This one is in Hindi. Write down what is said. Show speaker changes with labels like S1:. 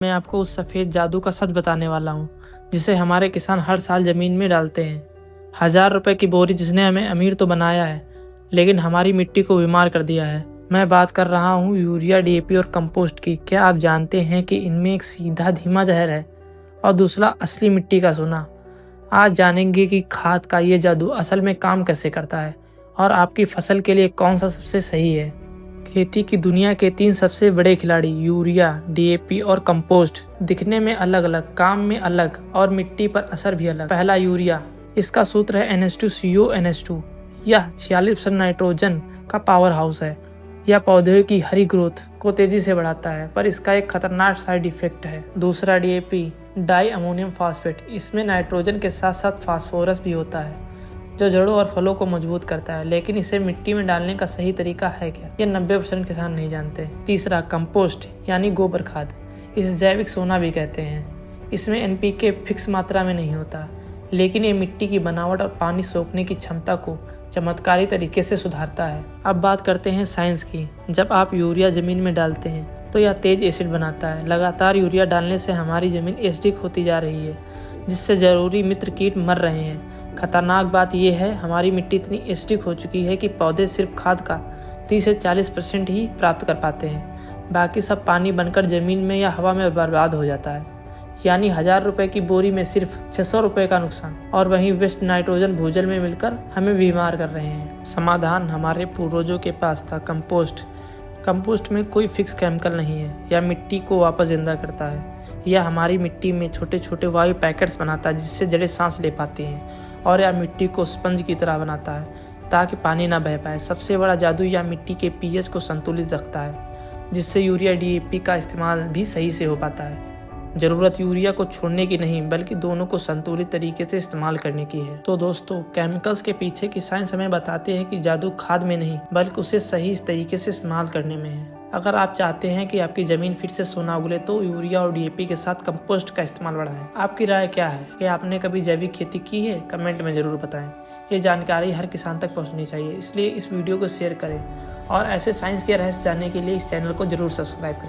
S1: मैं आपको उस सफ़ेद जादू का सच बताने वाला हूँ जिसे हमारे किसान हर साल ज़मीन में डालते हैं। 1000 रुपए की बोरी जिसने हमें अमीर तो बनाया है लेकिन हमारी मिट्टी को बीमार कर दिया है। मैं बात कर रहा हूँ यूरिया, डीएपी और कंपोस्ट की। क्या आप जानते हैं कि इनमें एक सीधा धीमा जहर है और दूसरा असली मिट्टी का सोना। आज जानेंगे कि खाद का ये जादू असल में काम कैसे करता है और आपकी फसल के लिए कौन सा सबसे सही है। खेती की दुनिया के 3 सबसे बड़े खिलाड़ी यूरिया, डीएपी और कंपोस्ट दिखने में अलग अलग, काम में अलग और मिट्टी पर असर भी अलग। पहला यूरिया, इसका सूत्र है NH2CO NH2। यह 46% नाइट्रोजन का पावर हाउस है। यह पौधे की हरी ग्रोथ को तेजी से बढ़ाता है, पर इसका एक खतरनाक साइड इफेक्ट है। दूसरा डीएपी, डाई अमोनियम फास्फेट। इसमें नाइट्रोजन के साथ साथ फास्फोरस भी होता है जो जड़ों और फलों को मजबूत करता है। लेकिन इसे मिट्टी में डालने का सही तरीका है क्या, ये 90% किसान नहीं जानते। तीसरा कंपोस्ट यानी गोबर खाद। इसे जैविक सोना भी कहते हैं। इसमें NPK फिक्स मात्रा में नहीं होता, लेकिन ये मिट्टी की बनावट और पानी सोखने की क्षमता को चमत्कारी तरीके से सुधारता है। अब बात करते हैं साइंस की। जब आप यूरिया ज़मीन में डालते हैं तो यह तेज एसिड बनाता है। लगातार यूरिया डालने से हमारी ज़मीन एसिडिक होती जा रही है, जिससे ज़रूरी मित्र कीट मर रहे हैं। खतरनाक बात यह है, हमारी मिट्टी इतनी एसिडिक हो चुकी है कि पौधे सिर्फ खाद का 30 से 40% ही प्राप्त कर पाते हैं। बाकी सब पानी बनकर ज़मीन में या हवा में बर्बाद हो जाता है। यानी 1000 रुपए की बोरी में सिर्फ 600 रुपए का नुकसान, और वहीं वेस्ट नाइट्रोजन भूजल में मिलकर हमें बीमार कर रहे हैं। समाधान हमारे पूर्वजों के पास था, कंपोस्ट। कंपोस्ट में कोई फिक्स केमिकल नहीं है। यह मिट्टी को वापस जिंदा करता है। यह हमारी मिट्टी में छोटे छोटे वायु पैकेट्स बनाता है जिससे जड़ें सांस ले पाती हैं, और यह मिट्टी को स्पंज की तरह बनाता है ताकि पानी ना बह पाए। सबसे बड़ा जादू यह मिट्टी के pH को संतुलित रखता है, जिससे यूरिया डीएपी का इस्तेमाल भी सही से हो पाता है। ज़रूरत यूरिया को छोड़ने की नहीं, बल्कि दोनों को संतुलित तरीके से इस्तेमाल करने की है। तो दोस्तों, केमिकल्स के पीछे की साइंस हमें बताती है कि जादू खाद में नहीं, बल्कि उसे सही तरीके से इस्तेमाल करने में है। अगर आप चाहते हैं कि आपकी ज़मीन फिर से सोना उगले तो यूरिया और डीएपी के साथ कंपोस्ट का इस्तेमाल बढ़ाएं। आपकी राय क्या है? क्या आपने कभी जैविक खेती की है? कमेंट में ज़रूर बताएं। ये जानकारी हर किसान तक पहुंचनी चाहिए, इसलिए इस वीडियो को शेयर करें और ऐसे साइंस के रहस्य जानने के लिए इस चैनल को ज़रूर सब्सक्राइब करें।